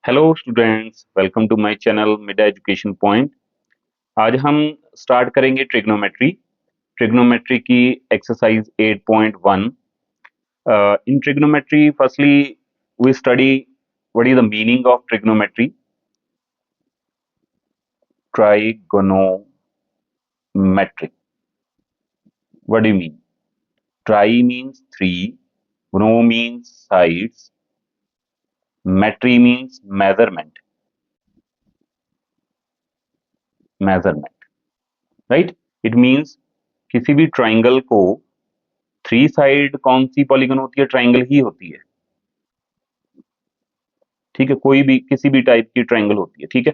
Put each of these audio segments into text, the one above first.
Hello students, welcome to my channel mid education point. आज हम start करेंगे trigonometry. Trigonometry की exercise 8.1। In trigonometry firstly we study what is the meaning of trigonometry. Trigonometry, what do you mean? Tri means three, gno means sides, metry means measurement. Measurement, right? It means किसी भी triangle को three side कौन सी polygon होती है? Triangle ही होती है। ठीक है, कोई भी किसी भी टाइप की ट्राइंगल होती है। ठीक है,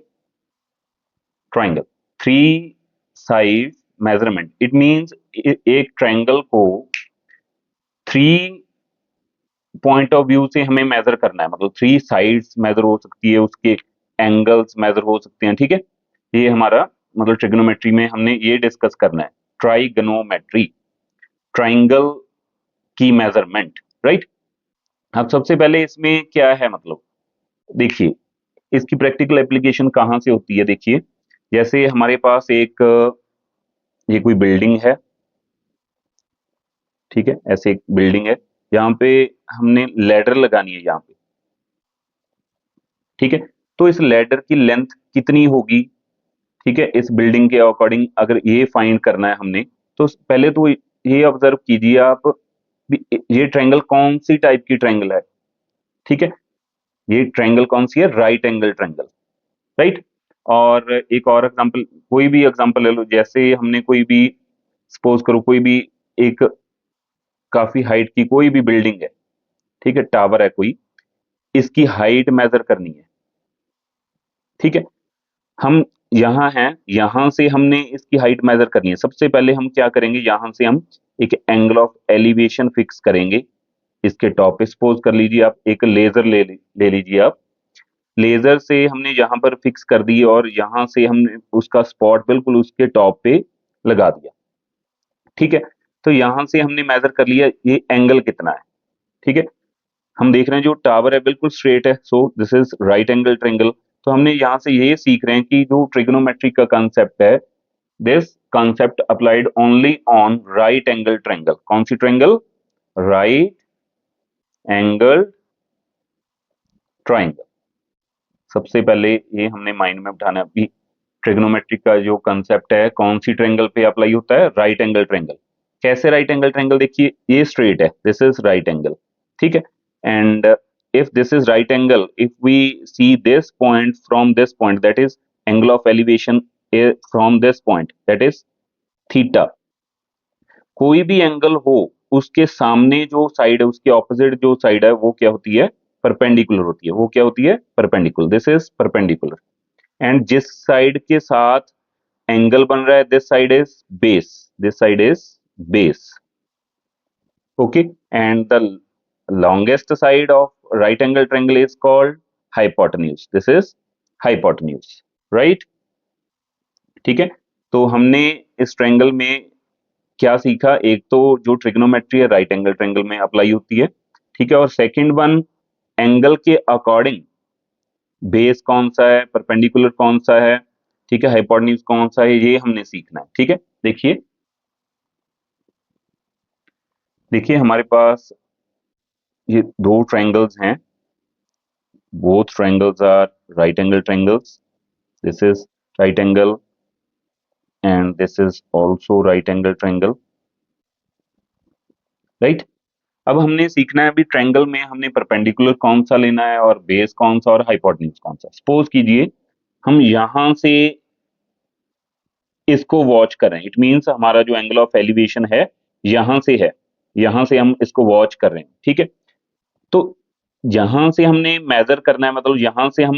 triangle three side measurement, it means एक ट्राइंगल को थ्री पॉइंट ऑफ व्यू से हमें मेजर करना है। मतलब थ्री साइड्स मेजर हो सकती है, उसके एंगल्स मेजर हो सकते हैं। ठीक है, ये हमारा मतलब ट्रिग्नोमेट्री में हमने ये डिस्कस करना है, ट्राइगोनोमेट्री, ट्राइंगल की मेजरमेंट, राइट? अब सबसे पहले इसमें क्या है, मतलब देखिए इसकी प्रैक्टिकल एप्लीकेशन कहाँ से होती है। देखिए, जैसे हमारे पास एक ये कोई बिल्डिंग है। ठीक है, ऐसे एक बिल्डिंग है, यहाँ पे हमने लैडर लगानी है यहाँ पे। ठीक है, तो इस लैडर की लेंथ कितनी होगी? ठीक है, इस बिल्डिंग के अकॉर्डिंग अगर ये फाइंड करना है हमने, तो पहले तो ये ऑब्जर्व कीजिए आप भी, ये ट्रायंगल कौन सी टाइप की ट्रायंगल है। ठीक है, ये ट्रायंगल कौन सी है? Right angle triangle, right? और एक और एग्जांपल, कोई भी एग्जांपल ले लो। जैसे हमने कोई भी, सपोज करो कोई भी एक काफी हाइट की कोई भी बिल्डिंग है। ठीक है, टावर है कोई, इसकी हाइट मेजर करनी है। ठीक है, हम यहाँ हैं, यहाँ से हमने इसकी हाइट मेजर करनी है। सबसे पहले हम क्या करेंगे, यहाँ से हम एक एंगल ऑफ एलिवेशन फिक्स करेंगे इसके टॉप पे। सपोज कर लीजिए आप एक लेजर ले लीजिए आप। लेजर से हमने यहाँ पर फिक्स कर दी और यहाँ से हमने उसका स्पॉट बिल्कुल उसके टॉप पे लगा दिया। ठीक है, तो यहाँ से हमने मेजर कर लिया ये एंगल कितना है। ठीक है, हम देख रहे हैं जो टावर है बिल्कुल स्ट्रेट है, so this is right angle triangle. तो हमने यहाँ से ये सीख रहे हैं कि जो ट्रिग्नोमेट्री का कंसेप्ट है, this concept applied only on right angle triangle. कौन सी ट्रायंगल? Right angle triangle. सबसे पहले ये हमने माइंड में बिठाना है अभी। ट्रिग्नोमेट्री का जो कंसेप्ट है कौन सी ट्रायंगल पे अप्लाई होता है? Right angle triangle. कैसे राइट एंगल ट्रायंगल? देखिए ये स्ट्रेट है, दिस इज राइट एंगल। ठीक है, and if this is right angle, if we see this point from this point, that is angle of elevation from this point, that is theta। कोई भी angle हो, उसके सामने जो side है, उसके ऑपोजिट जो साइड है, वो क्या होती है? परपेंडिकुलर होती है। वो क्या होती है? Perpendicular, this is perpendicular. And जिस साइड के साथ एंगल बन रहा है, this side is base, this side is base. Okay, and the longest side of right angle triangle is called hypotenuse, this is hypotenuse, right? ठीक है, तो हमने इस ट्रायंगल में क्या सीखा? एक तो जो ट्रिग्नोमेट्री है राइट एंगल ट्रायंगल में अप्लाई होती है। ठीक है, और सेकंड वन, एंगल के अकॉर्डिंग बेस कौन सा है, परपेंडिकुलर कौन सा है, ठीक है, हाइपोटेन्यूज कौन सा है, ये हमने सीखना है। ठीक है, देखिए, देखिए हमारे पास ये दो ट्रायंगल्स हैं। both triangles are right angle triangles, this is right angle and this is also right angle triangle, right? अब हमने सीखना है अभी ट्रायंगल में हमने परपेंडिकुलर कौन सा लेना है और बेस कौन सा और हाइपोटेन्यूज कौन सा। सपोज कीजिए हम यहां से इसको वॉच करें, इट मींस हमारा जो एंगल ऑफ एलिवेशन है यहां से है, यहां से हम इसको वॉच कर रहे हैं। ठीक है, तो यहां से हमने मेजर करना है, मतलब यहां से हम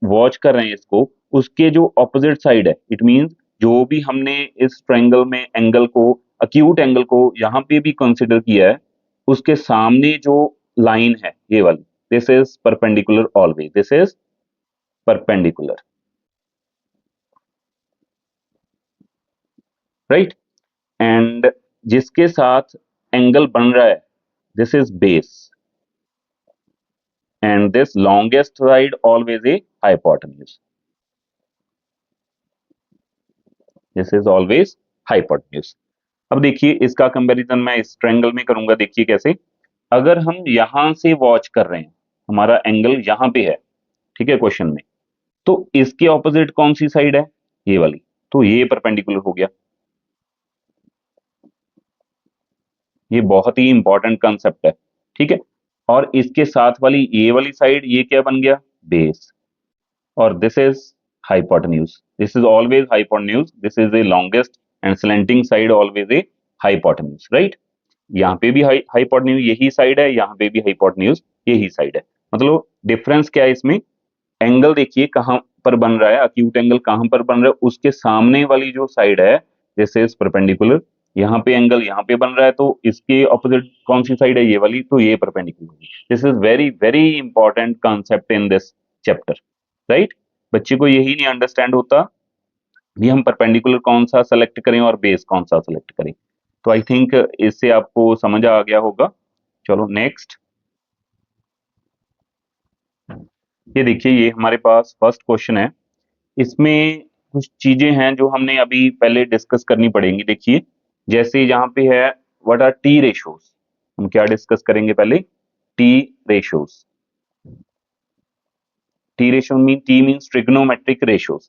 वॉच कर रहे हैं इसको, उसके जो ऑपोजिट साइड है, इट मींस जो भी हमने इस ट्रायंगल में एंगल को, अक्यूट एंगल को यहां पे भी कंसिडर किया है, उसके सामने जो लाइन है ये वाली, this is perpendicular always, this is perpendicular, right? And जिसके साथ एंगल बन रहा है, this is base. and this longest side always a hypotenuse. This is always hypotenuse. अब देखिए इसका कंपैरिजन मैं इस ट्रायंगल में करूंगा। देखिए कैसे, अगर हम यहां से वॉच कर रहे हैं, हमारा एंगल यहां पे है, ठीक है, क्वेश्चन में, तो इसके ऑपोजिट कौन सी साइड है, ये वाली, तो ये परपेंडिकुलर हो गया। ये बहुत ही इंपॉर्टेंट कंसेप्ट है, ठीक है। और इसके साथ वाली ये वाली साइड, ये क्या बन गया, बेस, और this is hypotenuse. This is always hypotenuse. This is the longest and slanting side always a hypotenuse, right? यहाँ पे भी hypotenuse यही साइड है, यहाँ पे भी hypotenuse यही साइड है। मतलब डिफरेंस क्या है इसमें, एंगल देखिए कहां पर बन रहा है, अक्यूट एंगल कहां पर बन रहा है, उसके सामने वाली जो साइड है दिस इज परपेंडिकुलर। यहाँ पे एंगल यहाँ पे बन रहा है, तो इसके ऑपोजिट कौन सी साइड है, ये वाली, तो ये परपेंडिकुलर होगी। This is very very important concept in this chapter, right. बच्चे को यही नहीं अंडरस्टैंड होता भी हम परपेंडिकुलर कौन सा सेलेक्ट करें और बेस कौन सा सेलेक्ट करें। तो आई थिंक इससे आपको समझ आ गया होगा। चलो नेक्स्ट, ये देखिए, ये हमारे पास फर्स्ट क्वेश्चन है। इसमें कुछ चीजें हैं जो हमने अभी पहले डिस्कस करनी पड़ेंगी। देखिए जैसे यहाँ पे है, व्हाट आर टी रेशोज, हम क्या डिस्कस करेंगे पहले, T ratios. T ratio mean, T means trigonometric ratios.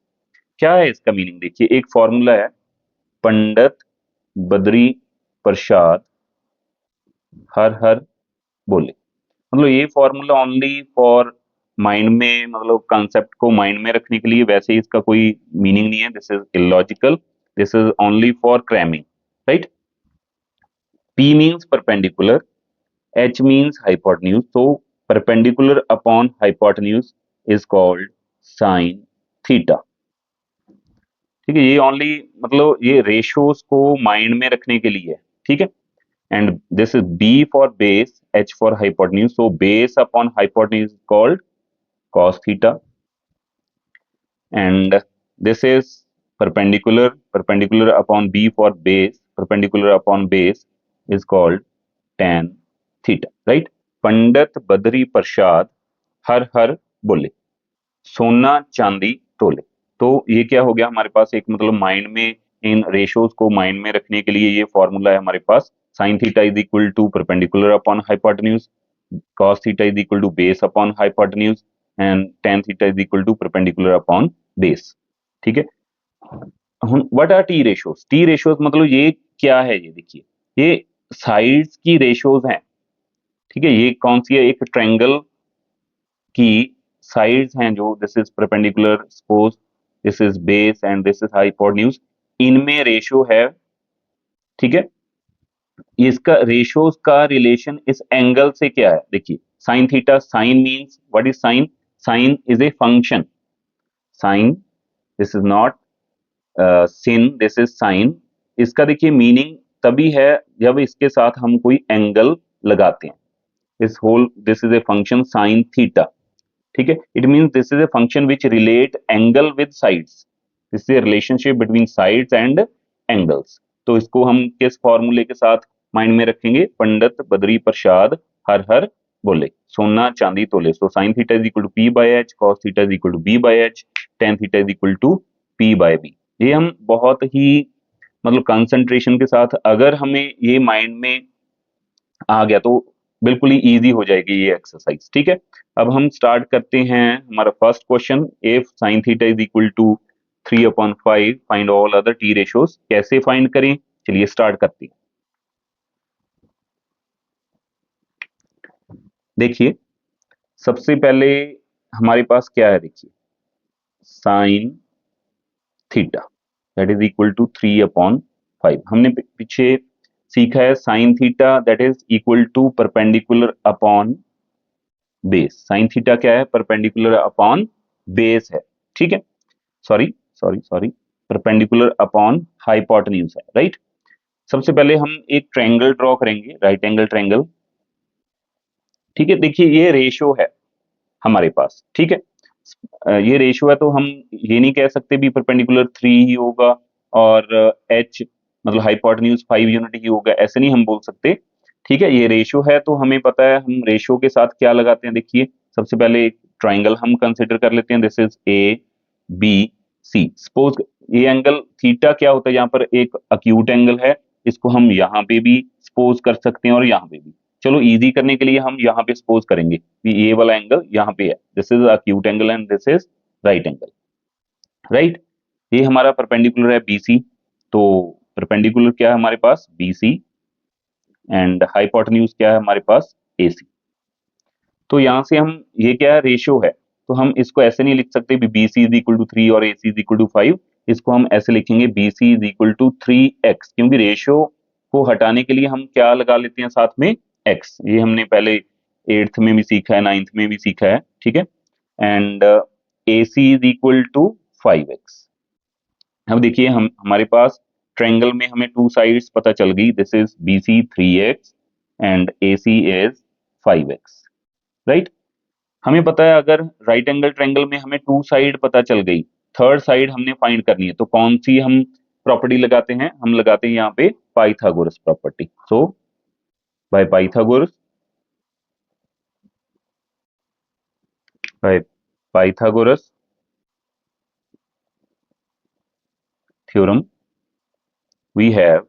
क्या है इसका मीनिंग, देखिए एक फॉर्मूला है, पंडित बद्री प्रसाद हर हर बोले। मतलब ये फॉर्मूला ओनली फॉर माइंड में, मतलब कंसेप्ट को माइंड में रखने के लिए, वैसे इसका कोई मीनिंग नहीं है। This is illogical, this is only for cramming, right. P means perpendicular, H means hypotenuse, तो perpendicular upon hypotenuse is called sine theta, ठीक है। ये ओनली मतलब ये रेशियोज को माइंड में रखने के लिए है, ठीक है। and this is B for base, H for hypotenuse. So base upon hypotenuse is called cos theta, and this is perpendicular upon B for base, perpendicular upon base is called tan theta, right? पंडित बद्री प्रसाद हर हर बोले, सोना चांदी तोले। तो ये क्या हो गया हमारे पास, एक मतलब माइंड में इन रेशियोज को माइंड में रखने के लिए ये फॉर्मूला है हमारे पास, sine theta is equal to perpendicular upon hypotenuse, cos theta is equal to base upon hypotenuse, and tan theta is equal to perpendicular upon base, ठीक है। What are T ratios, T ratios मतलब ये क्या है, ये देखिए, ये sides की रेशियोज हैं, ठीक है। ये कौन सी है, एक ट्रायंगल की साइड्स हैं जो, this is perpendicular, suppose this is base and this is hypotenuse, इनमें रेशियो है, ठीक है। इसका रेशियोज का रिलेशन इस एंगल से क्या है, देखिए sine theta, sine means what is sine, sine is a function, sine, this is not sin, this is sine. इसका देखिए मीनिंग तभी है जब इसके साथ हम कोई एंगल लगाते हैं। This whole, this is a function sine theta, ठीक है। It means this is a function which relate angle with sides, this is a relationship between sides and angles. तो इसको हम किस फॉर्मूले के साथ माइंड में रखेंगे, पंडित बद्री प्रसाद हर हर बोले, सोना चांदी तोले। So sine theta is equal to P by H, cos theta is equal to B by H, tan theta is equal to P by B. ये हम बहुत ही मतलब कंसंट्रेशन के साथ, अगर हमें ये माइंड में आ गया तो बिल्कुल ही इजी हो जाएगी ये एक्सरसाइज, ठीक है। अब हम स्टार्ट करते हैं हमारा first question, if sine theta is equal to 3/5 find all other T ratios. कैसे फाइंड करें, चलिए स्टार्ट करते हैं। देखिए सबसे पहले हमारे पास क्या है, देखिए sine theta that is equal to 3/5। हमने पीछे सीखा है sine theta that is equal to perpendicular upon base. Sine theta क्या है, परपेंडिकुलर अपॉन बेस है, ठीक है। Sorry sorry sorry, perpendicular upon hypotenuse है, राइट। सबसे पहले हम एक ट्रायंगल ड्रॉ करेंगे, राइट एंगल ट्रायंगल, ठीक है। देखिए ये रेशियो है हमारे पास, ठीक है। ये रेशियो है तो हम ये नहीं कह सकते भी परपेंडिकुलर 3 ही होगा और एच मतलब हाइपोटेन्यूज 5 यूनिट ही होगा, ऐसे नहीं हम बोल सकते, ठीक है। ये रेशियो है तो हमें पता है हम रेशियो के साथ क्या लगाते हैं, देखिए सबसे पहले एक ट्राइंगल हम कंसिडर कर लेते हैं, this is A B C. Suppose ये एंगल थीटा क्या होता है, यहाँ पर एक अक्यूट एंगल है, इसको हम यहाँ पे भी सपोज कर सकते हैं और यहाँ पे भी। चलो इजी करने के लिए हम यहाँ पे सपोज करेंगे कि ये वाला एंगल यहाँ पे है, this is acute angle and this is right angle, right. ये हमारा परपेंडिकुलर है बीसी, तो परपेंडिकुलर क्या है हमारे पास बीसी एंड हाइपोटेन्यूज क्या है हमारे पास एसी। तो यहां से हम ये क्या है रेशियो है, तो हम इसको ऐसे नहीं लिख सकते B C is equal to 3 और A C is equal to 5, इसको हम ऐसे लिखेंगे B C is equal to 3x, क्योंकि रेशियो को हटाने के लिए हम क्या लगा लेते हैं साथ में x। ये हमने पहले 8th में भी सीखा है, 9th में भी सीखा है, ठीक है। And A C is equal to 5x। अब देखिए हम हमारे पास ट्रायंगल में हमें टू साइड्स पता चल गई, this is B C 3x and A C is 5x, right. हमें पता है अगर राइट एंगल ट्रायंगल में हमें टू साइड पता चल गई, थर्ड साइड हमने फाइंड करनी है, तो कौन सी हम प्रॉपर्टी लगाते हैं, हम लगाते हैं यहाँ पे Pythagoras property. So by Pythagoras theorem we have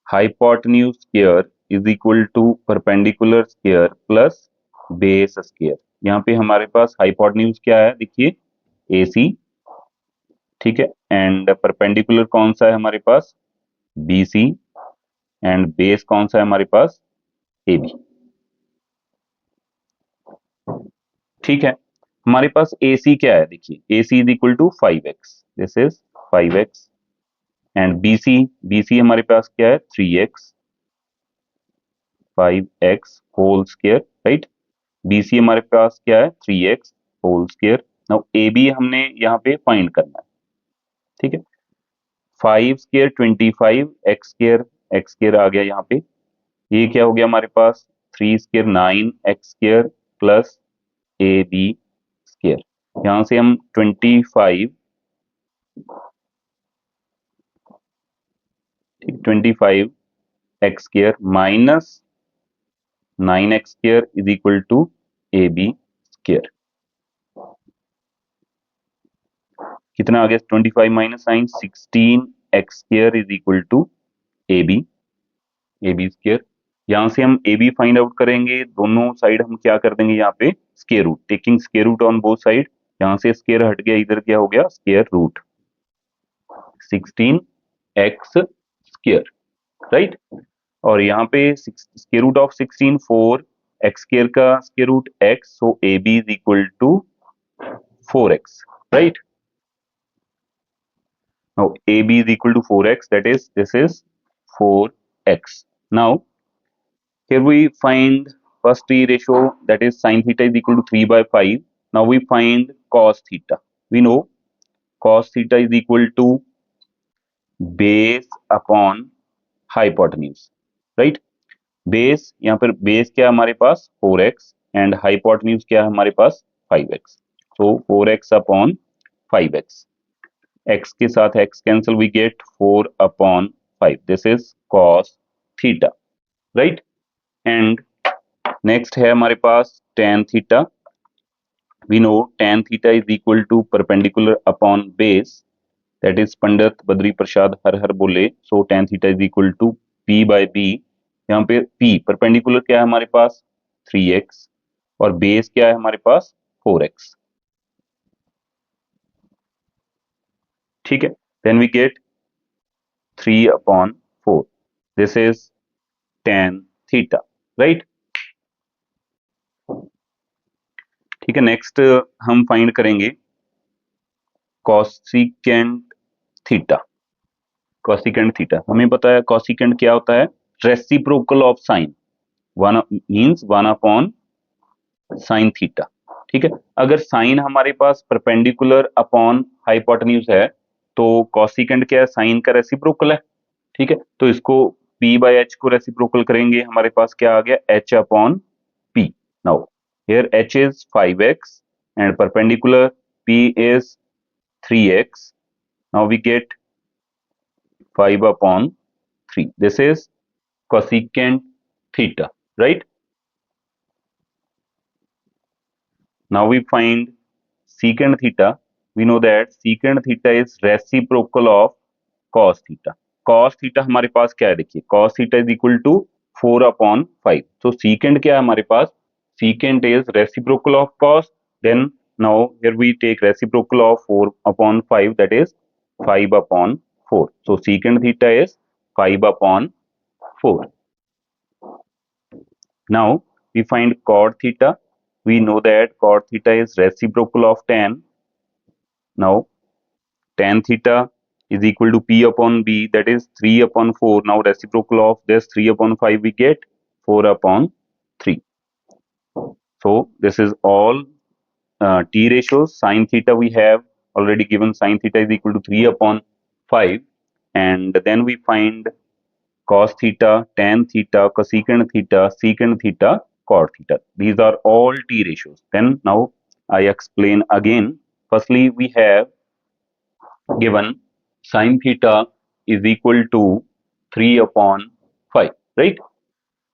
hypotenuse square is equal to perpendicular square plus base square. यहाँ पे हमारे पास हाइपोटेन्यूज क्या है, देखिए AC, ठीक है, एंड परपेंडिकुलर कौन सा है हमारे पास BC एंड बेस कौन सा है हमारे पास AB, ठीक है। हमारे पास AC क्या है, देखिए AC is equal to 5x, this is 5x and BC हमारे पास क्या है 3x, 5x whole square, right. BC हमारे पास क्या है 3x whole square. Now AB हमने यहाँ पे फाइंड करना है, ठीक है। 5 स्क्वायर 25, एक्स स्क्वायर आ गया यहाँ पे, ये क्या हो गया हमारे पास 3 square 9 x square plus AB square. यहाँ से हम 25, ठीक 25 x square minus 9x square is equal to AB square. कितना आ गया 25 minus 9 16 x square is equal to AB square. यहाँ से हम AB फाइंड आउट करेंगे, दोनों साइड हम क्या कर देंगे यहाँ पे square root, taking square root on both side. यहाँ से स्क्वायर हट गया, इधर क्या हो गया square root 16 x square, right. और यहाँ पे square root of 16 4 x square का square root x, so AB is equal to 4x, right? Now AB is equal to 4x, that is this is 4x. Now here we find first T ratio, that is sin theta is equal to 3 by 5. Now we find cos theta. We know cos theta is equal to base upon hypotenuse, right? Base यहाँ पर base क्या है हमारे पास 4x and hypotenuse क्या है हमारे पास 5x, so 4x upon 5x, x के साथ x कैंसिल, we get 4 upon 5, this is cos theta, right. And next है हमारे पास tan theta. We know tan theta is equal to perpendicular upon base, that is Pandit Badri Prasad हर हर बोले, so tan theta is equal to p by b। यहाँ पे p perpendicular क्या है हमारे पास 3x और बेस क्या है हमारे पास 4x, ठीक है। Then we get 3 upon 4, this is tan theta, right. ठीक है, नेक्स्ट हम फाइंड करेंगे कॉसिकेंट थीटा। कॉसिकेंट थीटा हमें पता है कॉसिकेंट क्या होता है, reciprocal of sine, one means 1 upon sine theta, ठीक है। अगर साइन हमारे पास परपेंडिकुलर अपॉन हाइपोटेन्यूज है तो कॉसिकेंट क्या है साइन का रेसिप्रोकल है, ठीक है। तो इसको p बाय h को रेसिप्रोकल करेंगे, हमारे पास क्या आ गया h upon p। Now here h is 5x and perpendicular p is 3x, now we get 5 upon 3, this is cosecant theta, right? Now we find secant theta. We know that secant theta is reciprocal of cos theta. Cos theta हमारे पास क्या है, देखिए cos theta is equal to 4/5. So secant क्या है हमारे पास, secant is reciprocal of cos. Then now here we take reciprocal of 4/5, that is 5/4. So secant theta is 5/4. Now we find cot theta. We know that cot theta is reciprocal of tan. Now tan theta is equal to P upon B, that is 3/4. Now reciprocal of this 3/5 we get 4/3. So this is all T ratios. Sin theta we have already given, sin theta is equal to 3/5, and then we find cos theta, tan theta, cosecant theta, secant theta, cot theta. These are all T ratios. Then now I explain again. Firstly, we have given sin theta is equal to 3/5, right?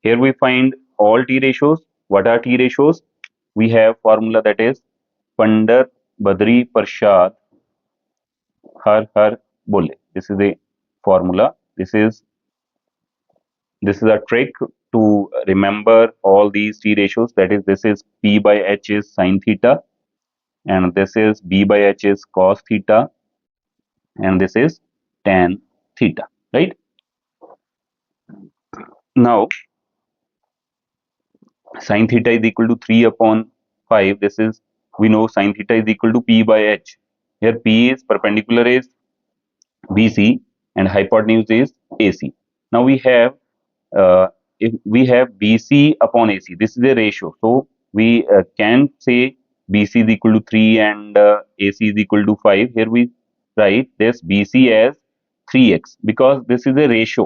Here we find all T ratios. What are T ratios? We have formula, that is Pandit Badri Prasad Har Har Bole. This is a formula. This is a trick to remember all these T ratios. That is, this is P by H is sin theta, and this is B by H is cos theta, and this is tan theta, right? Now sin theta is equal to 3/5. This is, we know sin theta is equal to P by H. Here P is perpendicular is BC and hypotenuse is AC. Now we have if we have BC upon AC, this is a ratio. So we can say BC is equal to 3 and AC is equal to 5. Here we write this BC as 3x because this is a ratio,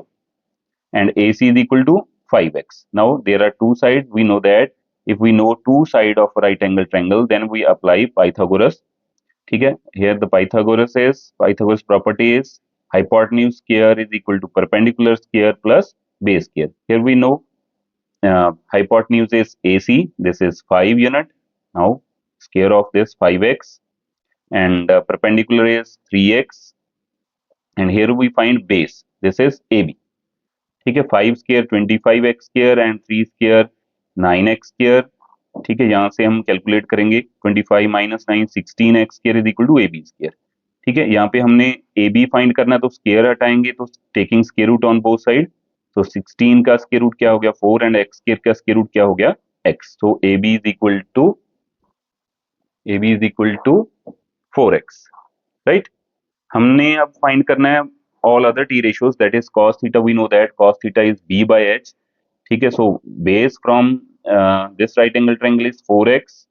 and AC is equal to 5x. Now there are two sides. We know that if we know two sides of a right angle triangle, then we apply Pythagoras. ठीक है, here the Pythagoras property is hypotenuse square is equal to perpendicular square plus base square. Here we know hypotenuse is AC, this is 5 unit. Now square of this 5x, and perpendicular is 3x, and here we find base, this is AB. ठीक है, 5 square 25x square and 3 square 9x square. ठीक है, यहाँ से हम calculate करेंगे 25 minus 9 16x square is equal to AB square. ठीक है, यहाँ पे हमने AB फाइंड करना है तो स्क्वायर हटाएंगे, तो taking square root on both side. तो 16 का स्क्वायर रूट क्या हो गया 4 एंड x स्क्वायर का स्क्वायर रूट क्या हो गया x. So AB is equal to 4x, right. हमने अब फाइंड करना है all other T ratios, that is cos theta. We know that cos theta is B by H. ठीक है, so base from this right angle triangle is 4x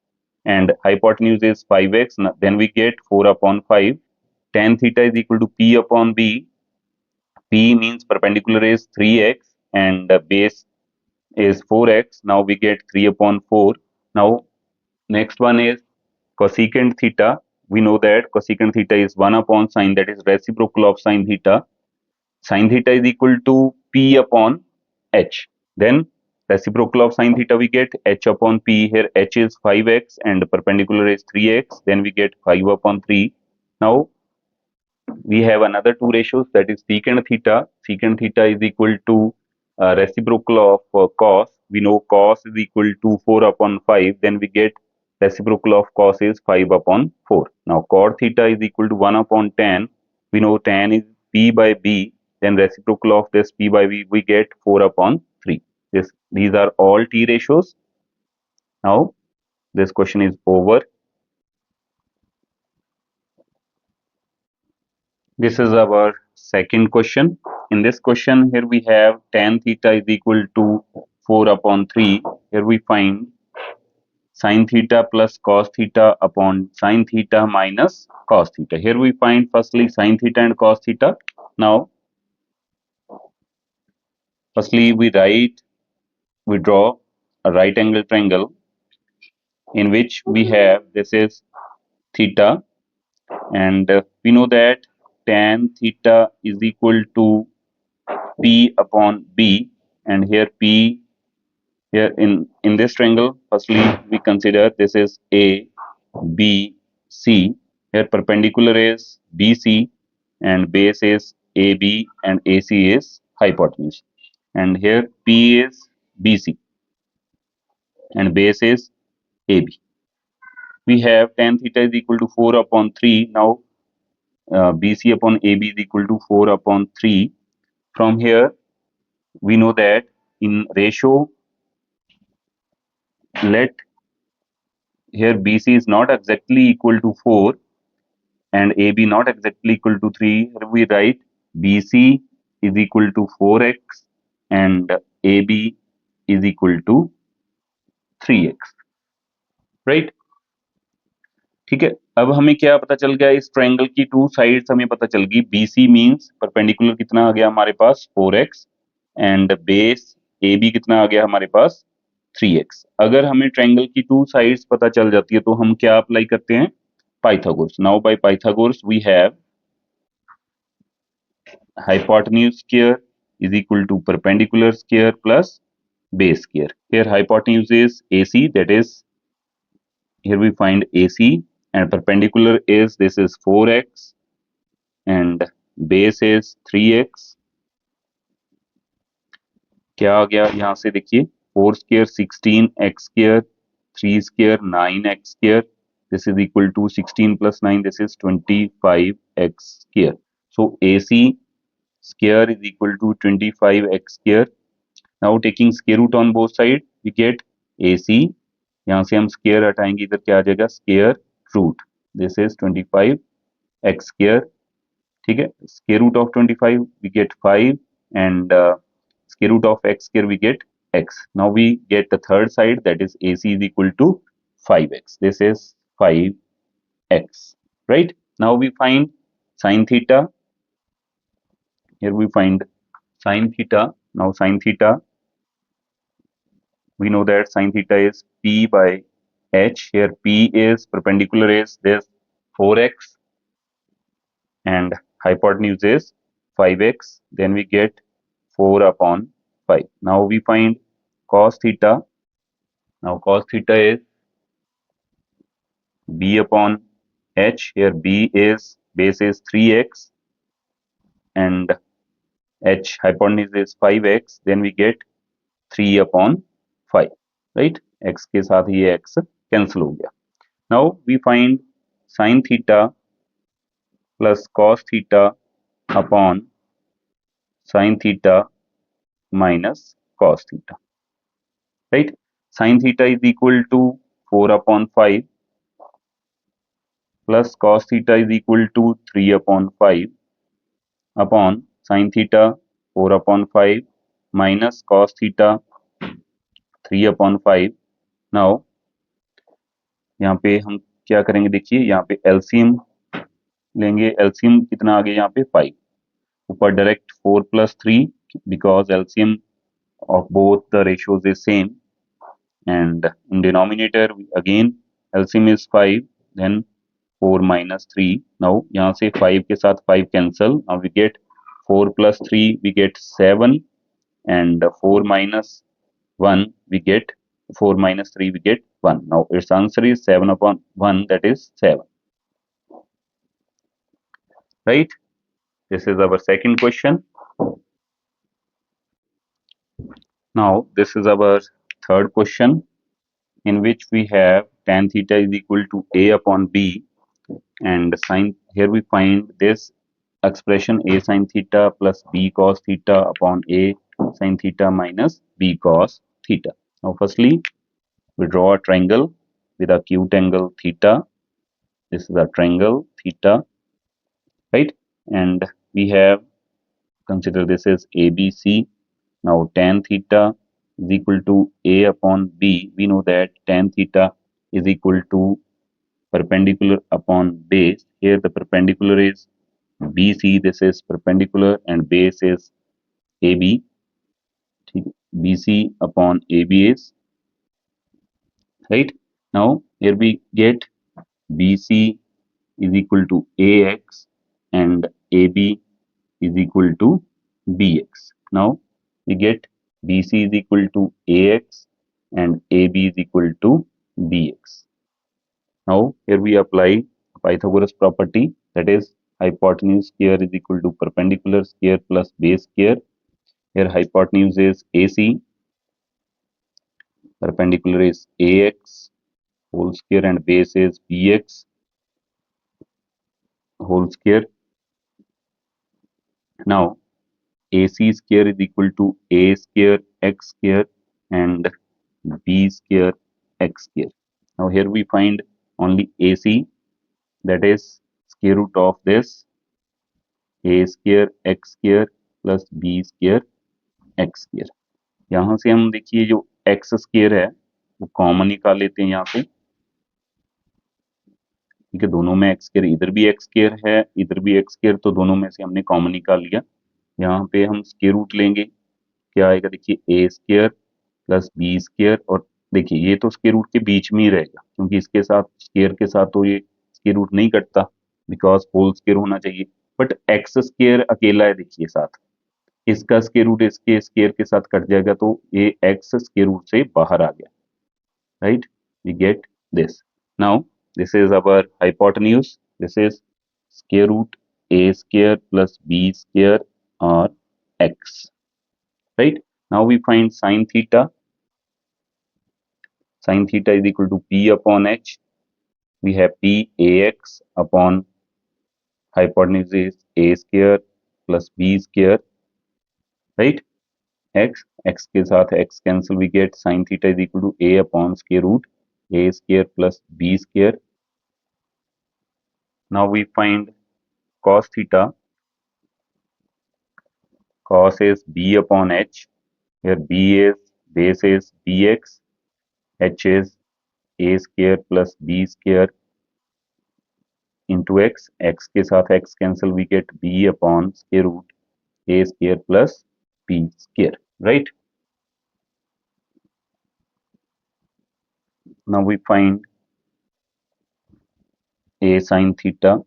and hypotenuse is 5x. Then we get 4/5. Tan theta is equal to P upon B. P means perpendicular is 3x and base is 4x. Now we get 3/4. Now next one is cosecant theta. We know that cosecant theta is 1 upon sine, that is reciprocal of sine theta. Sine theta is equal to P upon H. Then reciprocal of sine theta we get H upon P. Here H is 5x and perpendicular is 3x. Then we get 5/3. Now we have another two ratios, that is secant theta. Secant theta is equal to reciprocal of cos. We know cos is equal to 4/5. Then we get reciprocal of cos is 5/4. Now cot theta is equal to 1 upon tan. We know tan is P by B. Then reciprocal of this P by B we get 4/3. These are all T ratios. Now this question is over. This is our second question. In this question, here we have tan theta is equal to 4/3. Here we find sin theta plus cos theta upon sin theta minus cos theta. Here we find firstly sin theta and cos theta. Now firstly we draw a right angle triangle in which we have, this is theta, and we know that tan theta is equal to P upon B, and here P, here in this triangle, firstly we consider this is A, BC. Here perpendicular is BC and base is AB and AC is hypotenuse. And here P is BC and base is AB. We have tan theta is equal to 4 upon 3. Now BC upon AB is equal to 4 upon 3. From here we know that in ratio, let here BC is not exactly equal to 4 and AB not exactly equal to 3. Here we write BC is equal to 4x and AB is equal to 3x, right. ठीक है, अब हमें क्या पता चल गया, इस triangle की टू साइड्स हमें पता चल गई। BC मींस परपेंडिकुलर कितना आ गया हमारे पास 4x एंड बेस AB कितना आ गया हमारे पास 3x। अगर हमें ट्रायंगल की टू साइड्स पता चल जाती है तो हम क्या अप्लाई करते हैं, Pythagoras. Now by Pythagoras we have hypotenuse square is equal to perpendicular square plus base square. Here hypotenuse is AC, that is here we find AC, and perpendicular is this is 4x and base is 3x. क्या आ गया यहाँ से देखिए, 4 square 16, x square 3 square 9x square, this is equal to 16 plus 9, this is 25x square. So AC square is equal to 25x square. Now taking square root on both sides we get AC, यहाँ से हम square हटाएंगे, इधर क्या आ जाएगा square root, this is 25x square, ठीक है। square root of 25 we get 5 and square root of x square we get x. Now we get the third side, that is AC is equal to 5x, this is 5x, right। Now we find sin theta, here we find sin theta. Now sin theta, we know that sin theta is P by H. Here P is perpendicular is this 4x and hypotenuse is 5x. Then we get 4 upon 5. Now we find cos theta. Now cos theta is B upon H. Here B is base is 3x and H hypotenuse is 5x. Then we get 3 upon 5, right। x के साथ ये x cancel हो गया। Now we find sin theta plus cos theta upon sin theta minus cos theta, right। sin theta is equal to 4 upon 5 plus cos theta is equal to 3 upon 5 upon sin theta 4 upon 5 minus cos theta 3 upon 5। Now यहाँ पे हम क्या करेंगे, देखिए यहाँ पे LCM लेंगे। LCM कितना आ गया यहाँ पे 5, ऊपर direct 4 plus 3 because LCM of both the ratios is same, and in denominator again LCM is 5, then 4 minus 3. Now यहाँ से 5 के साथ 5 cancel. Now we get 4 plus 3 we get 7 and 4 minus 1 we get 4 minus 3 we get 1. Now its answer is 7 upon 1, that is 7, right। This is our second question. Now this is our third question, in which we have tan theta is equal to A upon B and sin, here we find this expression A sin theta plus B cos theta upon A sin theta minus B cos theta. Now firstly we draw a triangle with acute angle theta. This is a triangle theta, right, and we have, consider this is ABC. Now tan theta is equal to A upon B. We know that tan theta is equal to perpendicular upon base. Here the perpendicular is BC, this is perpendicular, and base is AB. BC upon AB is, right। Now here we get BC is equal to AX and AB is equal to BX. Now we get BC is equal to AX and AB is equal to BX. Now here we apply Pythagoras property, that is hypotenuse square is equal to perpendicular square plus base square. Here hypotenuse is AC, perpendicular is AX whole square and base is BX whole square. Now AC square is equal to A square X square and B square X square. Now here we find only AC, that is square root of this A square X square plus B square X square. यहाँ से हम देखिए जो X square है वो common निकाल लेते हैं यहाँ से, ठीक है। दोनों में एक्स स्क्वायर, इधर भी एक्स स्क्वायर है इधर भी एक्स स्क्वायर, तो दोनों में से हमने कॉमन निकाल लिया। यहाँ पे हम स्क्वायर रूट लेंगे, क्या आएगा देखिए ए स्क्वायर प्लस बी स्क्वायर, और देखिए ये तो स्क्वायर रूट के बीच में ही रहेगा क्योंकि इसके साथ स्क्वायर के साथ तो ये स्क्वायर रूट नहीं कटता, बिकॉज होल स्क्वायर होना चाहिए। बट एक्स स्क्वायर अकेला है, देखिए साथ इसका स्क्वायर रूट इसके स्क्वायर के साथ कट जाएगा, तो ये एक्स स्क्वायर रूट से बाहर आ गया, right? We get this. Now this is our hypotenuse. This is square root a square plus b square or x, right? Now we find sine theta. Sine theta is equal to p upon h. We have p ax upon hypotenuse is a square plus b square, right? x के साथ x cancel, we get sine theta is equal to a upon square root a square plus b square. Now we find cos theta. Cos is b upon h. Here b is base is bx, h is a square plus b square into x. x के साथ x cancel, we get b upon square root a square plus b square, right? Now we find a sin theta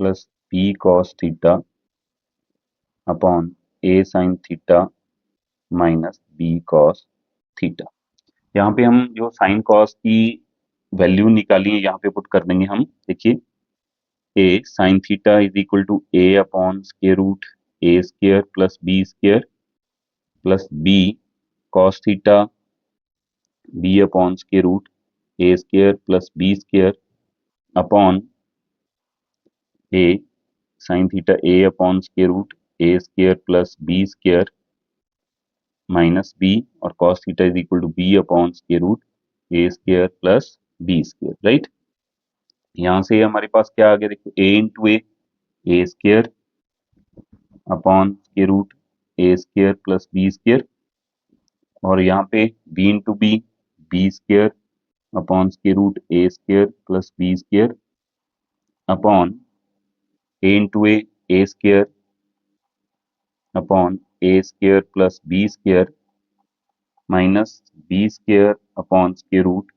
plus b cos theta upon a sin theta minus b cos theta. यहाँ पे हम जो sine cos की value निकाली है यहाँ पे put कर देंगे हम। देखिए A sine theta is equal to A upon square root A square plus B square plus B cos theta B upon square root A square plus B square upon A sine theta A upon square root A square plus B square minus B, और cos theta is equal to B upon square root A square plus B square, right. यहाँ से हमारे पास क्या आ गया, देखो a into a square upon square root A square plus B square, और यहाँ पे b into b square upon square root A square plus B square upon a into a square upon a square plus B square minus b square upon square root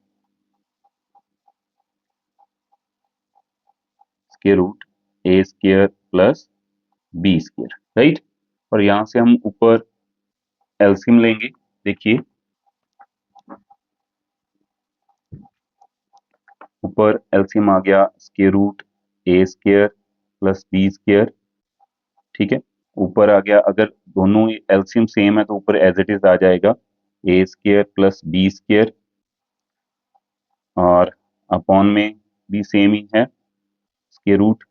A square plus B square, right. और यहां से हम ऊपर LCM लेंगे। देखिए ऊपर LCM आ गया square root ए square plus B square, ठीक है। ऊपर आ गया, अगर दोनों एलसीएम सेम है तो ऊपर एज इट इज आ जाएगा ए स्क्वायर प्लस बी स्क्वायर, और अपॉन में भी सेम ही है स्क्वायर रूट,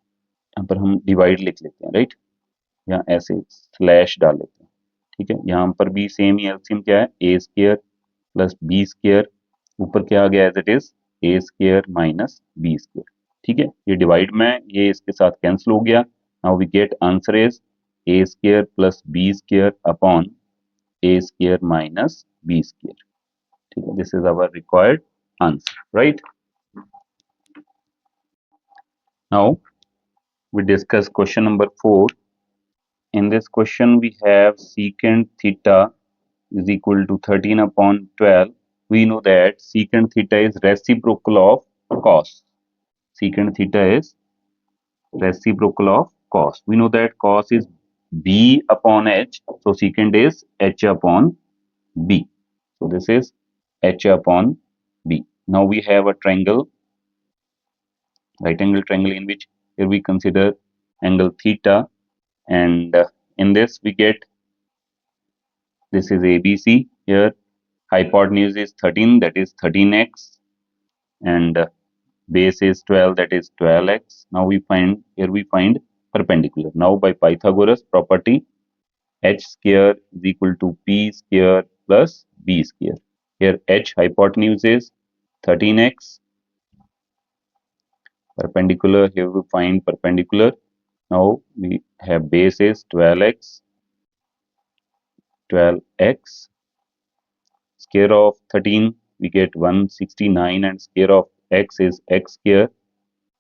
यहाँ पर हम डिवाइड लिख लेते हैं, राइट, यहाँ ऐसे स्लैश डाल लेते हैं, ठीक है। यहाँ पर भी सेम ही एलसीएम क्या है, a square plus B square, ऊपर क्या आ गया as it is a square minus b square, ठीक है। ये डिवाइड में ये इसके साथ कैंसिल हो गया। Now we get answer is a square plus B square upon a square minus b square, ठीक है। This is our required answer, right. Now we discuss question number 4. In this question we have secant theta is equal to 13 upon 12. We know that secant theta is reciprocal of cos. Secant theta is reciprocal of cos. We know that cos is b upon h, so secant is h upon b. So this is h upon b. Now we have a triangle right angle triangle, in which here we consider angle theta, and in this we get, this is ABC. Here hypotenuse is 13, that is 13x, and base is 12, that is 12x. Now we find, here we find perpendicular. Now by Pythagoras property, h square is equal to p square plus b square. Here h hypotenuse is 13x, perpendicular, here we find perpendicular. Now we have base is 12x, square of 13 we get 169, and square of x is x square.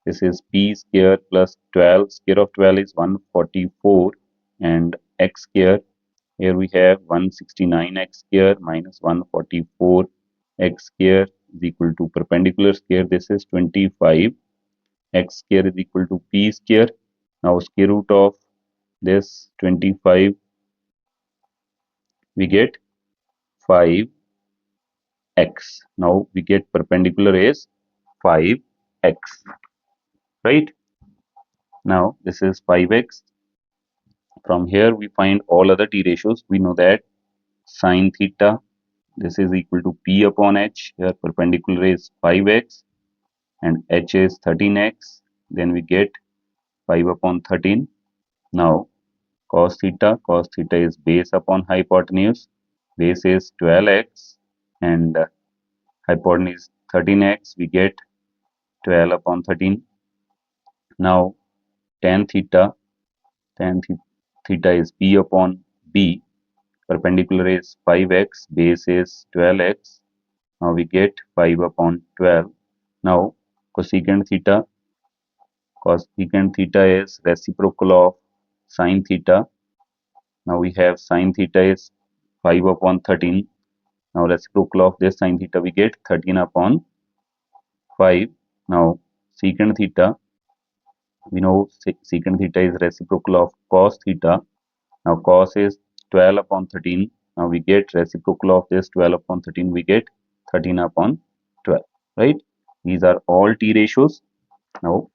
This is p square plus 12, square of 12 is 144, and x square, here we have 169x square minus 144 x square is equal to perpendicular square, this is 25, x square is equal to p square. Now square root of this 25, we get 5x. Now we get perpendicular is 5x, right? Now this is 5x. From here we find all other t ratios. We know that sine theta, this is equal to p upon h. Here perpendicular is 5x and h is 13x. Then we get 5 upon 13. Now cos theta is base upon hypotenuse. Base is 12x and hypotenuse 13x. We get 12 upon 13. Now tan theta is p upon b. Perpendicular is 5x, base is 12x. Now we get 5 upon 12. Now cosecant theta is reciprocal of sine theta. Now we have sine theta is 5 upon 13. Now reciprocal of this sine theta we get 13 upon 5. Now secant theta, we know secant theta is reciprocal of cos theta. Now cos is 12 upon 13. Now we get reciprocal of this 12 upon 13, we get 13 upon 12, right? These are all t ratios. Now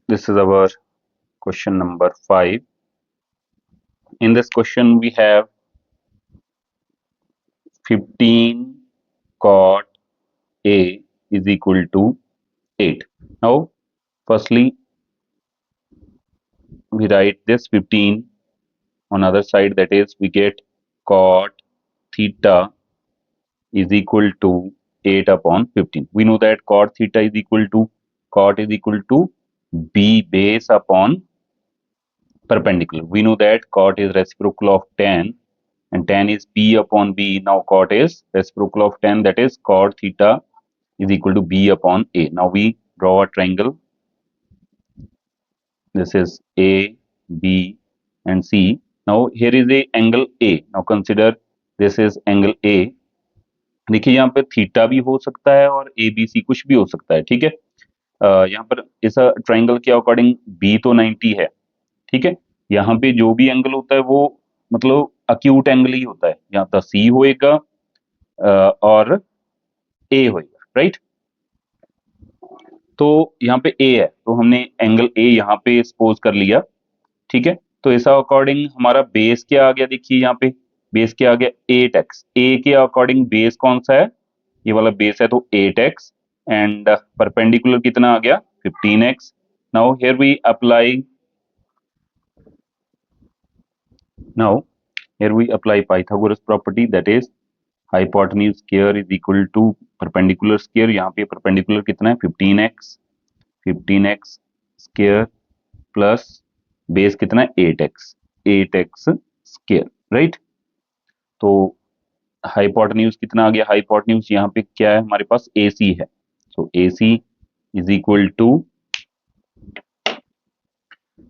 this is our question number 5. In this question we have 15 cot A is equal to 8. Now firstly we write this 15 on other side, that is we get cot theta is equal to 8 upon 15. We know that cot theta is equal to b base upon perpendicular. We know that cot is reciprocal of tan and tan is b upon b. Now cot is reciprocal of tan, that is cot theta is equal to b upon a. Now we draw a triangle. This is a, b and c. Now here is a angle a. Now consider this is angle a. देखिए यहाँ पर theta भी हो सकता है और ए B सी कुछ भी हो सकता है, ठीक है। यहाँ पर इस ट्राइंगल के अकॉर्डिंग बी तो 90 है, ठीक है। यहाँ पे जो भी एंगल होता है वो मतलब अक्यूट एंगल ही होता है, यहाँ पर सी होएगा और ए होएगा, राइट। तो यहाँ पे ए है तो हमने एंगल ए यहाँ पे सपोज कर लिया, ठीक है। तो इस अकॉर्डिंग हमारा बेस क्या आ गया, देखिए यहाँ पे बेस क्या आ गया 8x। ए के अकॉर्डिंग बेस कौन सा है, ये वाला बेस है तो 8x एंड परपेंडिकुलर कितना आ गया 15x। Now here we apply Pythagoras property, that is hypotenuse square is equal to perpendicular square। यहाँ पे परपेंडिकुलर कितना है 15x स्क्वायर प्लस बेस कितना है 8x स्क्वायर, राइट। तो हाइपोटेन्यूज कितना आ गया, हाइपोटेन्यूज यहाँ पे क्या है हमारे पास AC है, तो AC इज इक्वल टू,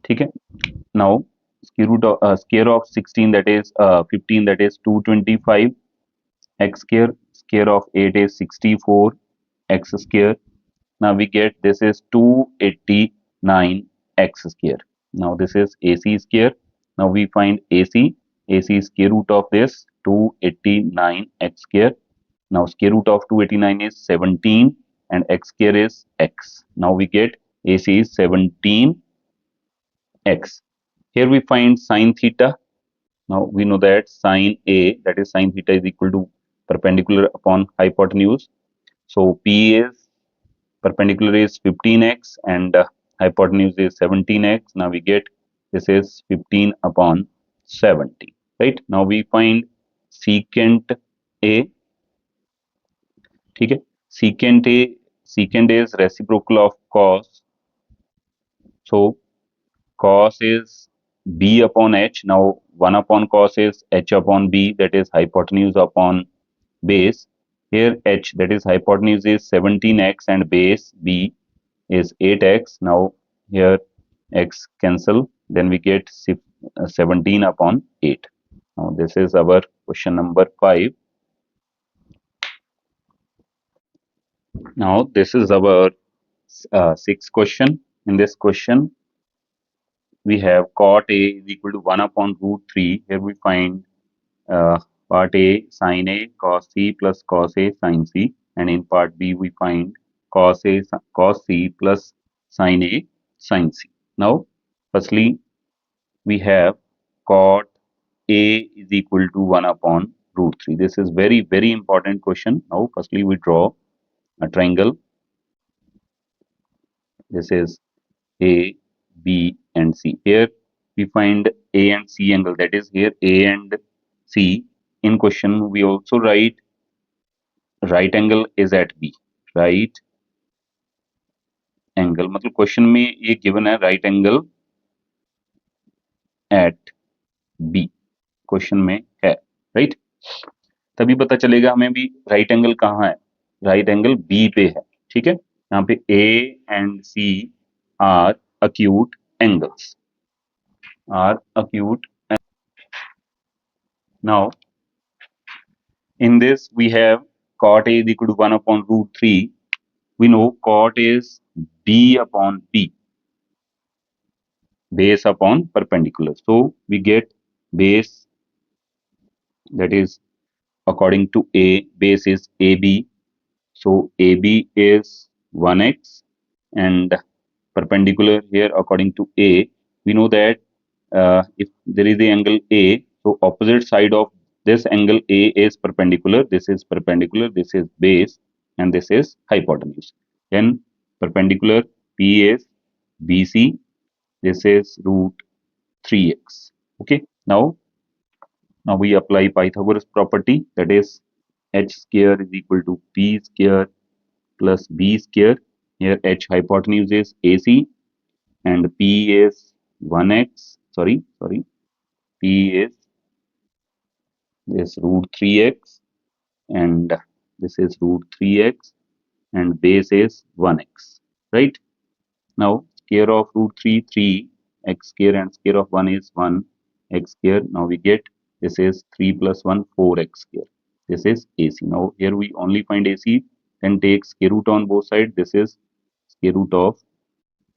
ठीक है। Now square of 16 that is 15, that is 225 x square, square of 8 is 64 x square. Now we get this is 289 x square. Now this is AC square. Now we find AC is square root of this 289 x square. Now square root of 289 is 17 and x square is x. Now we get AC is 17x. Here we find sine theta. Now we know that sine A, that is sine theta, is equal to perpendicular upon hypotenuse. So P is perpendicular is 15x and hypotenuse is 17x. Now we get this is 15 upon 70. Right. Now we find secant A. ठीक है. Secant A is reciprocal of cos. So cos is b upon h. Now 1 upon cos is h upon b, that is hypotenuse upon base. Here h, that is hypotenuse, is 17x and base b is 8x. Now here x cancel, then we get 17 upon 8. Now this is our question number 5. Now this is our sixth question. In this question we have cot A is equal to 1 upon root 3. Here we find part A sin A cos C plus cos A sin C, and in part B we find cos A cos C plus sin A sin C. Now firstly we have cot A is equal to 1 upon root 3. This is very important question. Now firstly we draw a triangle. This is A, B and C. Here we find A and C angle, that is here A and C. In question we also write right angle is at B. Right angle मतलब question में ये given है right angle at B, question में है. Right, तभी पता चलेगा हमें भी राइट एंगल कहाँ है. राइट एंगल बी पे है. ठीक है, यहाँ पे A and C are acute angles. Now in this we have cot A is equal to 1 upon root 3. We know cot is B upon P, base upon perpendicular. So we get base, that is according to A, base is AB. So AB is 1x and perpendicular here according to A. We know that if there is the angle A, so opposite side of this angle A is perpendicular. This is perpendicular, this is base and this is hypotenuse. Then perpendicular P is BC, this is root 3x. Okay, now we apply Pythagoras property, that is h square is equal to p square plus b square. Here h hypotenuse is AC and p is 1x, p is this root 3x and this is root 3x and base is 1x. Right, now square of root 3 3, x square and square of 1 is 1 x square. Now we get this is 3 plus 1 4x square. This is AC. Now here we only find AC, then take square root on both sides. This is square root of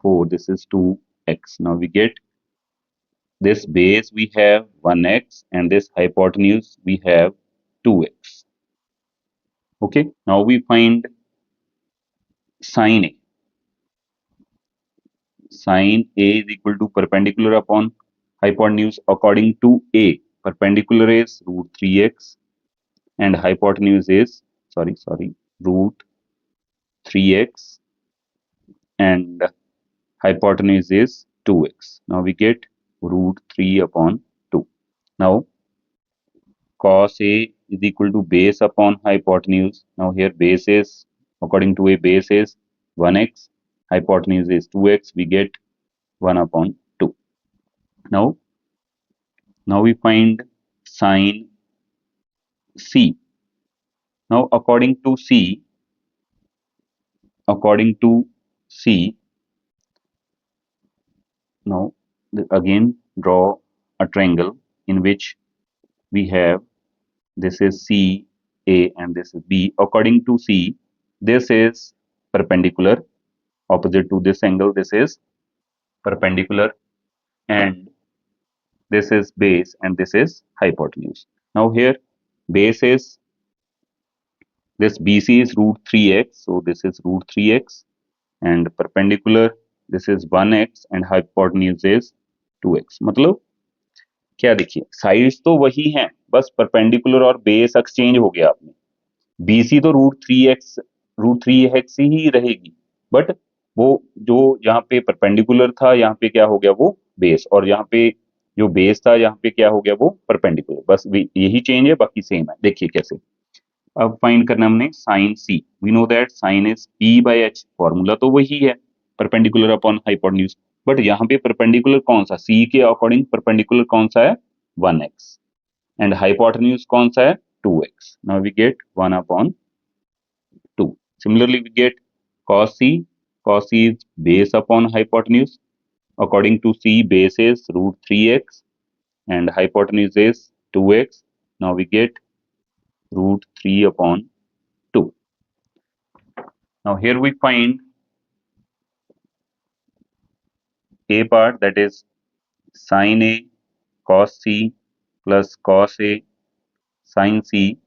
4, this is 2x. Now we get this base we have 1x and this hypotenuse we have 2x. Okay, now we find sin A. Sin A is equal to perpendicular upon hypotenuse according to A. Perpendicular is root 3x and hypotenuse is root 3x and hypotenuse is 2x. Now we get root 3 upon 2. Now cos A is equal to base upon hypotenuse. Now here base is, according to A, base is 1x, hypotenuse is 2x. We get 1 upon 2. Now we find sin C. Now according to C, now again draw a triangle in which we have this is C, A and this is B. According to C, this is perpendicular opposite to this angle, this is perpendicular and this is base and this is hypotenuse. Now here base is this BC is root 3x, so this is root 3x, and perpendicular this is 1x and hypotenuse is 2x. मतलब क्या, देखिए sides तो वही हैं, बस perpendicular और base exchange हो गया आपने। BC तो रूट थ्री एक्स ही रहेगी, बट वो जो यहाँ पे परपेंडिकुलर था यहाँ पे क्या हो गया वो बेस, और यहाँ पे जो बेस था यहाँ पे क्या हो गया वो परपेंडिकुलर, बस यही चेंज है, बाकी सेम है। देखिए कैसे, अब फाइंड करना हमने sine C. We know that sine is P by H, formula तो वही है, परपेंडिकुलर अपॉन हाइपोटेन्यूज, बट यहाँ पे परपेंडिकुलर कौन सा, सी के अकॉर्डिंग परपेंडिकुलर कौन सा है, 1x, एंड हाइपोटेन्यूज कौन सा है, 2x। Now we get 1 upon 2। Similarly, we get cos C. Cos C is base upon hypotenuse. According to C, base is root 3x and hypotenuse is 2x. Now we get root 3 upon 2. Now here we find A part, that is sin A cos C plus cos A sin C.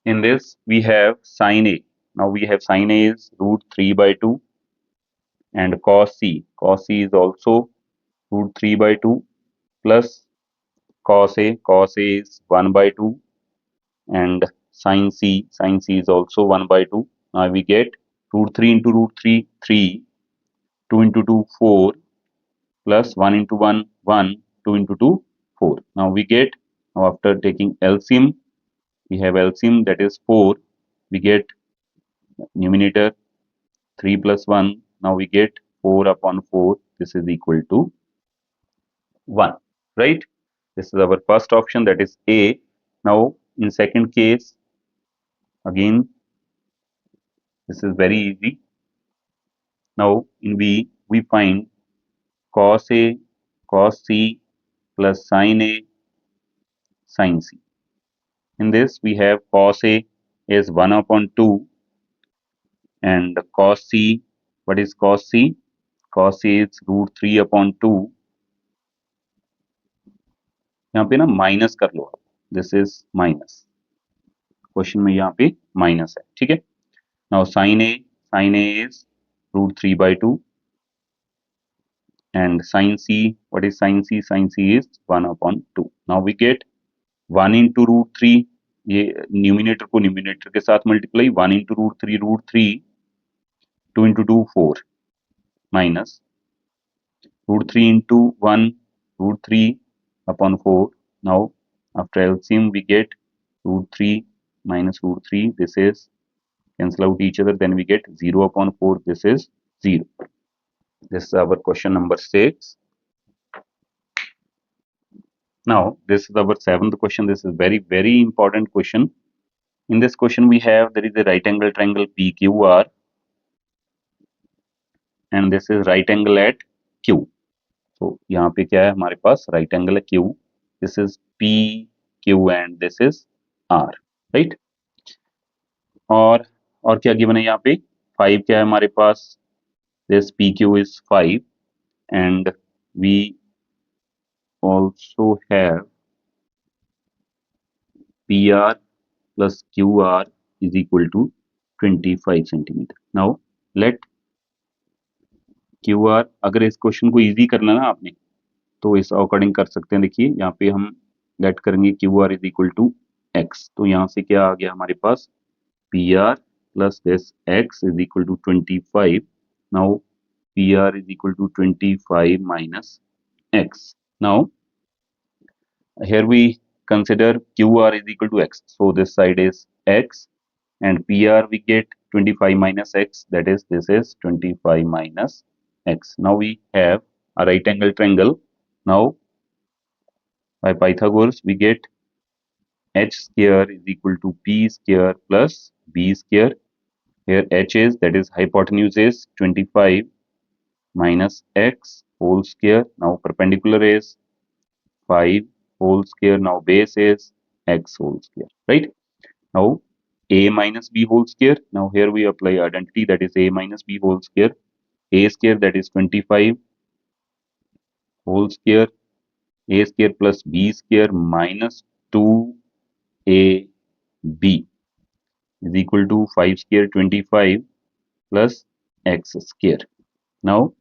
In this we have sin A. Now we have sin A is root 3 by 2 and cos C. Cos C is also root 3 by 2 plus cos A is 1 by 2 and sin C is also 1 by 2. Now we get root 3 into root 3, 3, 2 into 2, 4, plus 1 into 1, 1, 2 into 2, 4. Now we get, now after taking LCM, we have LCM, that is 4, we get numerator 3 plus 1, now we get 4 upon 4, this is equal to 1, right? This is our first option, that is A. Now in second case, again this is very easy. Now in B we find cos A cos C plus sin A sin C. In this we have cos A is 1 upon 2 and cos C, what is cos C? Cos C is root 3 upon 2. यहाँ पे ना minus कर लो आप, this is minus, question में यहाँ पे minus है, ठीक है। Now sin A is root 3 by 2 and sin C, what is sin C? Sin C is 1 upon 2. Now we get 1 into root 3, ये न्यूमिनेटर को न्यूमिनेटर के साथ multiply, 1 into root 3, 2 into 2, 4, minus root 3 into 1, root 3 upon 4. Now after LCM we get root 3 minus root 3, this is cancel out each other, then we get 0 upon 4, this is 0. This is our question number 6. Now this is our 7th question. This is very important question. In this question we have, there is a right angle triangle PQR and this is right angle at Q. तो यहाँ पे क्या है हमारे पास, right angle है Q, this is P Q and this is R, right. और क्या given है यहाँ पे, 5 क्या है हमारे पास, this P Q is 5 and we also have P R plus Q R is equal to 25 centimetre. Now let Q R, अगर इस क्वेश्चन को इजी करना ना आपने तो इस अकॉर्डिंग कर सकते हैं। देखिए यहाँ पे हम लेट करेंगे Q R is equal to x, तो यहाँ से क्या आ गया हमारे पास, P R plus this x is equal to 25। Now P R is equal to 25 minus x. Now here we consider QR is equal to x, so this side is x and PR we get 25 minus x, that is this is 25 minus x. Now we have a right angle triangle. Now by Pythagoras we get h square is equal to p square plus b square. Here h is, that is hypotenuse is 25 minus x whole square. Now perpendicular is 5 whole square. Now base is x whole square, right? Now a minus b whole square. Now here we apply identity, that is a minus b whole square. A square, that is 25 whole square, a square plus b square minus 2ab B is equal to 5 square 25 plus x square. Now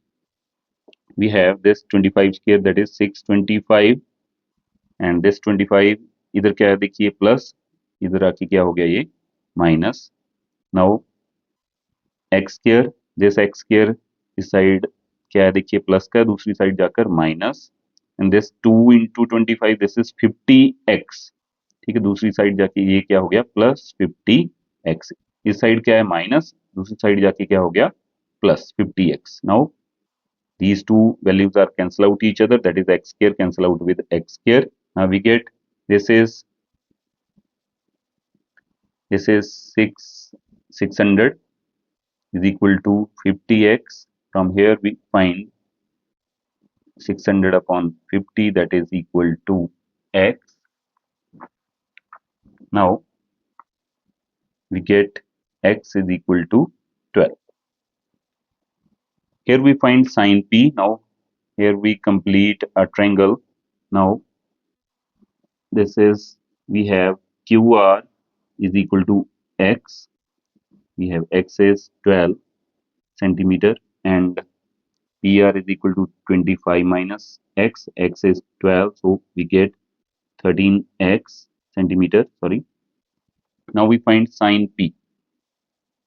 we have this 25 square, that is 625, and this 25 इधर क्या है देखिए plus, इधर आके क्या हो गया ये minus. Now x square, this x square इस साइड क्या है देखिए प्लस का, दूसरी साइड जाकर minus, and this 2 into 25 this is 50x. ठीक है, दूसरी साइड जाके ये क्या हो गया प्लस 50x. इस साइड क्या है माइनस, दूसरी साइड जाके क्या हो गया plus 50x. Now these two values are cancel out each other, that is x square cancel out with x square. Now we get this is 600 is equal to 50x. From here we find 600 upon 50, that is equal to x. Now we get x is equal to 12. Here we find sine p. Now here we complete a triangle. Now this is, we have qr is equal to x, we have x is 12 centimeter, and PR is equal to 25 minus x, x is 12, so we get 13x centimeter, sorry. Now we find sine p.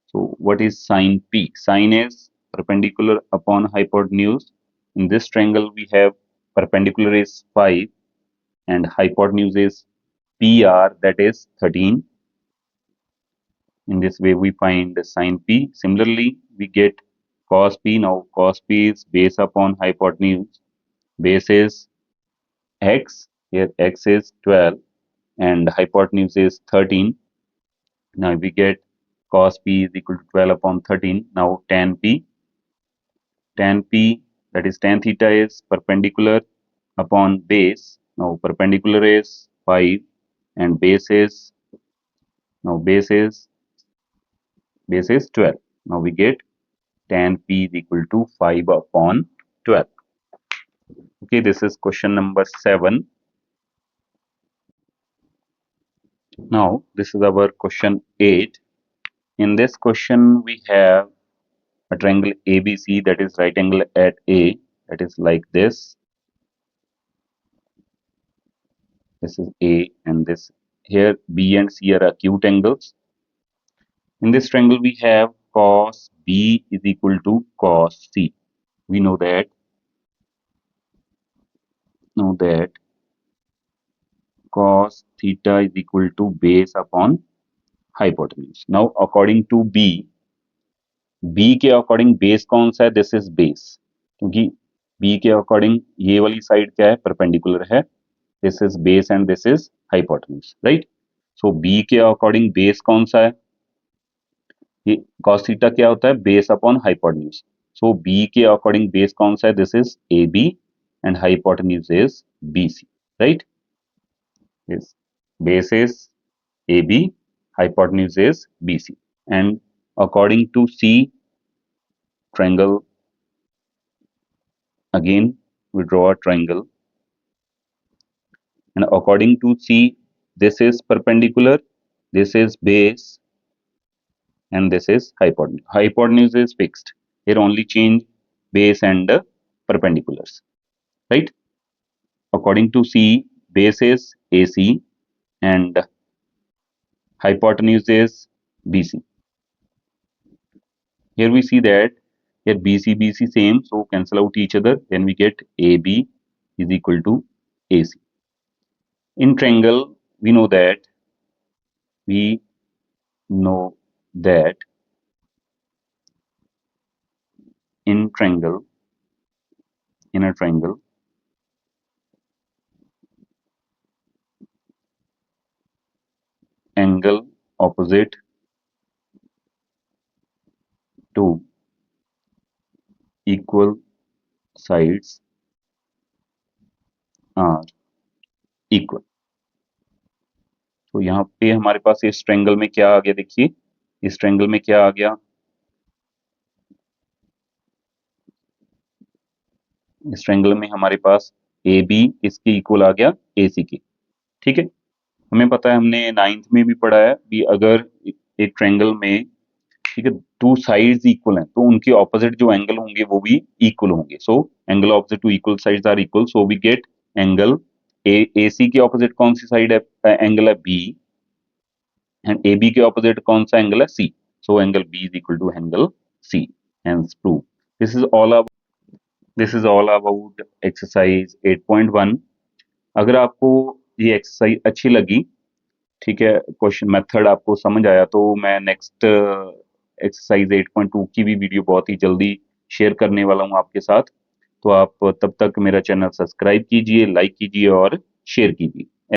So what is sine p? Sine is perpendicular upon hypotenuse. In this triangle we have perpendicular is 5 and hypotenuse is PR, that is 13. In this way we find sine p. Similarly we get cos p. Now cos p is base upon hypotenuse, base is x, here x is 12 and hypotenuse is 13. Now we get cos p is equal to 12 upon 13. Now tan p, that is tan theta is perpendicular upon base. Now perpendicular is 5 and base is, now base is 12. Now we get tan p is equal to 5 upon 12. Okay, this is question number 7. Now this is our question 8. In this question we have a triangle ABC, that is right angle at A, that is like this. This is A and this, here B and C are acute angles. In this triangle we have cos B is equal to cos C. We know that cos theta is equal to base upon hypotenuse. Now according to B के according base कौन सा है, this is base, क्योंकि B के according ये वाली side क्या है परपेंडिकुलर है, this is base and this is hypotenuse, right. So B के अकॉर्डिंग बेस कौन सा है, ये cos थीटा क्या होता है बेस अपॉन हाइपोटेन्यूज. सो B के अकॉर्डिंग बेस कौन सा है, this is AB and hypotenuse is BC, right. Yes, base is AB, hypotenuse is BC, and according to C triangle, again we draw a triangle, and according to C this is perpendicular, this is base, and this is hypotenuse. Hypotenuse is fixed, here only change base and perpendiculars, right. According to C base is AC and hypotenuse is BC. Here we see that here BC same, so cancel out each other, then we get AB is equal to AC. In triangle we know that in a triangle angle opposite to equal sides are equal. तो यहाँ पे हमारे पास इस triangle में क्या आ गया, देखिए इस ट्रायंगल में क्या आ गया, इस ट्रायंगल में हमारे पास AB इसके इक्वल आ गया AC के, ठीक है. हमें पता है, हमने नाइन्थ में भी पढ़ा है कि अगर एक ट्रायंगल में, ठीक है, टू साइड्स इक्वल हैं तो उनके ऑपोजिट जो एंगल होंगे वो भी इक्वल होंगे। So angle opposite to equal sides are equal, so we get angle A C के ऑपोजिट कौन सी साइड है, एंगल है बी, एंड ए बी के ऑपोजिट कौन सा एंगल है, C. So angle B is equal to angle C, hence prove. This is all this is all about exercise 8.1। अगर आपको ये एक्सरसाइज अच्छी लगी, ठीक है, क्वेश्चन मेथड आपको समझ आया, तो मैं नेक्स्ट एक्सरसाइज 8.2 की भी वीडियो बहुत ही जल्दी शेयर करने वाला हूं आपके साथ। तो आप तब तक मेरा चैनल सब्सक्राइब कीजिए, लाइक कीजिए और शेयर कीजिए।